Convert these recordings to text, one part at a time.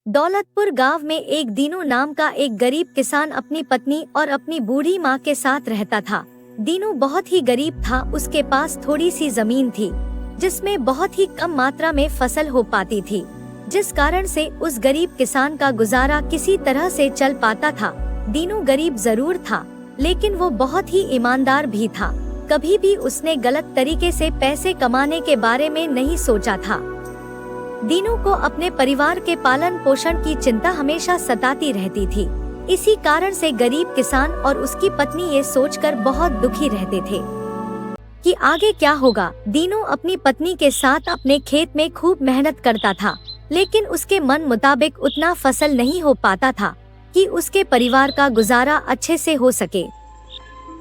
दौलतपुर गांव में एक दीनू नाम का एक गरीब किसान अपनी पत्नी और अपनी बूढ़ी माँ के साथ रहता था। दीनू बहुत ही गरीब था। उसके पास थोड़ी सी जमीन थी जिसमें बहुत ही कम मात्रा में फसल हो पाती थी, जिस कारण से उस गरीब किसान का गुजारा किसी तरह से चल पाता था। दीनू गरीब जरूर था, लेकिन वो बहुत ही ईमानदार भी था। कभी भी उसने गलत तरीके से पैसे कमाने के बारे में नहीं सोचा था। दीनू को अपने परिवार के पालन पोषण की चिंता हमेशा सताती रहती थी। इसी कारण से गरीब किसान और उसकी पत्नी ये सोचकर बहुत दुखी रहते थे कि आगे क्या होगा। दीनू अपनी पत्नी के साथ अपने खेत में खूब मेहनत करता था, लेकिन उसके मन मुताबिक उतना फसल नहीं हो पाता था कि उसके परिवार का गुजारा अच्छे से हो सके।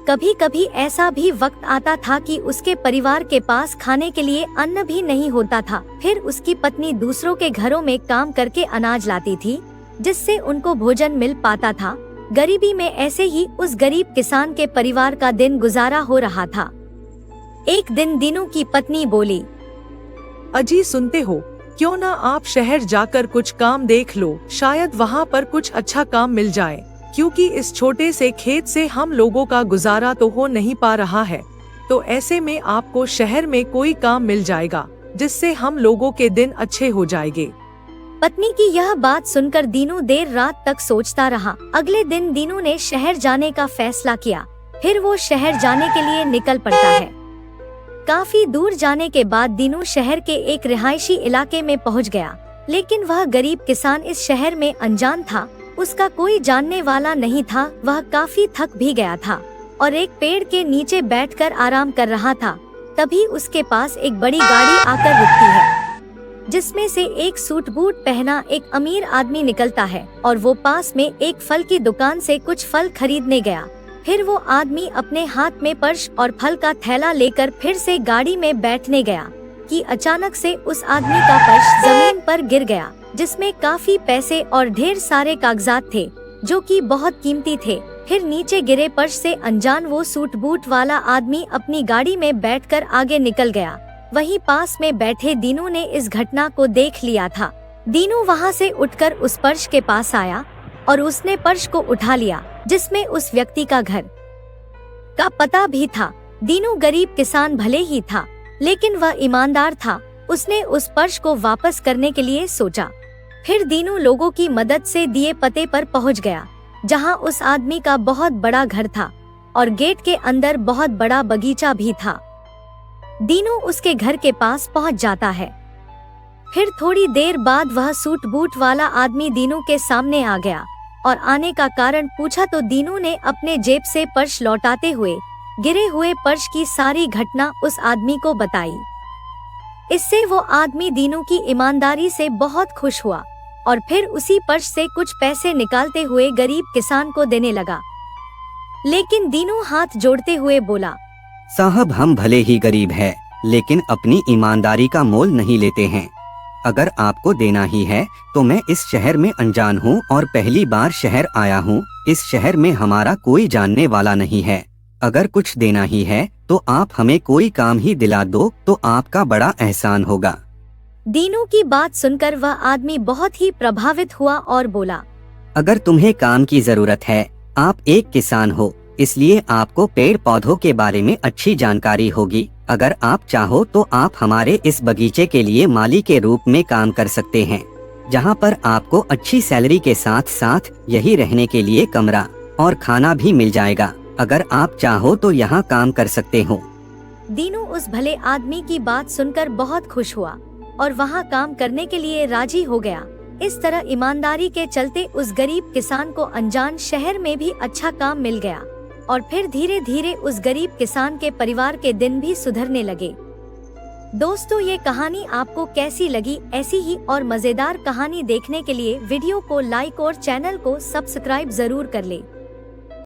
कभी कभी ऐसा भी वक्त आता था कि उसके परिवार के पास खाने के लिए अन्न भी नहीं होता था। फिर उसकी पत्नी दूसरों के घरों में काम करके अनाज लाती थी, जिससे उनको भोजन मिल पाता था। गरीबी में ऐसे ही उस गरीब किसान के परिवार का दिन गुजारा हो रहा था। एक दिन दीनू की पत्नी बोली, अजी सुनते हो, क्यों ना आप शहर जाकर कुछ काम देख लो, शायद वहाँ पर कुछ अच्छा काम मिल जाए, क्योंकि इस छोटे से खेत से हम लोगों का गुजारा तो हो नहीं पा रहा है। तो ऐसे में आपको शहर में कोई काम मिल जाएगा, जिससे हम लोगों के दिन अच्छे हो जाएंगे। पत्नी की यह बात सुनकर दीनू देर रात तक सोचता रहा। अगले दिन दीनू ने शहर जाने का फैसला किया। फिर वो शहर जाने के लिए निकल पड़ता है। काफी दूर जाने के बाद दीनू शहर के एक रिहायशी इलाके में पहुंच गया, लेकिन वह गरीब किसान इस शहर में अनजान था। उसका कोई जानने वाला नहीं था। वह काफी थक भी गया था और एक पेड़ के नीचे बैठकर आराम कर रहा था। तभी उसके पास एक बड़ी गाड़ी आकर रुकती है, जिसमें से एक सूट बूट पहना एक अमीर आदमी निकलता है और वो पास में एक फल की दुकान से कुछ फल खरीदने गया। फिर वो आदमी अपने हाथ में पर्स और फल का थैला लेकर फिर से गाड़ी में बैठने गया कि अचानक से उस आदमी का पर्स जमीन पर गिर गया, जिसमें काफी पैसे और ढेर सारे कागजात थे जो कि बहुत कीमती थे। फिर नीचे गिरे पर्स से अनजान वो सूट बूट वाला आदमी अपनी गाड़ी में बैठकर आगे निकल गया। वहीं पास में बैठे दीनू ने इस घटना को देख लिया था। दीनू वहां से उठकर उस पर्स के पास आया और उसने पर्स को उठा लिया, जिसमें उस व्यक्ति का घर का पता भी था। दीनू गरीब किसान भले ही था, लेकिन वह ईमानदार था। उसने उस पर्स को वापस करने के लिए सोचा। फिर दीनू लोगों की मदद से दिए पते पर पहुंच गया, जहां उस आदमी का बहुत बड़ा घर था और गेट के अंदर बहुत बड़ा बगीचा भी था। दीनू उसके घर के पास पहुंच जाता है। फिर थोड़ी देर बाद वह सूट बूट वाला आदमी दीनू के सामने आ गया और आने का कारण पूछा तो दीनू ने अपने जेब से पर्स लौटाते हुए गिरे हुए पर्स की सारी घटना उस आदमी को बताई। इससे वो आदमी दीनू की ईमानदारी से बहुत खुश हुआ और फिर उसी पर्स से कुछ पैसे निकालते हुए गरीब किसान को देने लगा। लेकिन दीनू हाथ जोड़ते हुए बोला, साहब हम भले ही गरीब हैं, लेकिन अपनी ईमानदारी का मोल नहीं लेते हैं। अगर आपको देना ही है तो मैं इस शहर में अनजान हूँ और पहली बार शहर आया हूँ। इस शहर में हमारा कोई जानने वाला नहीं है। अगर कुछ देना ही है तो आप हमें कोई काम ही दिला दो तो आपका बड़ा एहसान होगा। दीनू की बात सुनकर वह आदमी बहुत ही प्रभावित हुआ और बोला, अगर तुम्हें काम की जरूरत है, आप एक किसान हो, इसलिए आपको पेड़ पौधों के बारे में अच्छी जानकारी होगी। अगर आप चाहो तो आप हमारे इस बगीचे के लिए माली के रूप में काम कर सकते हैं, जहाँ पर आपको अच्छी सैलरी के साथ साथ यही रहने के लिए कमरा और खाना भी मिल जाएगा। अगर आप चाहो तो यहाँ काम कर सकते हो। दीनू उस भले आदमी की बात सुनकर बहुत खुश हुआ और वहाँ काम करने के लिए राजी हो गया। इस तरह ईमानदारी के चलते उस गरीब किसान को अनजान शहर में भी अच्छा काम मिल गया और फिर धीरे धीरे उस गरीब किसान के परिवार के दिन भी सुधरने लगे। दोस्तों, ये कहानी आपको कैसी लगी? ऐसी ही और मजेदार कहानी देखने के लिए वीडियो को लाइक और चैनल को सब्सक्राइब जरूर कर ले।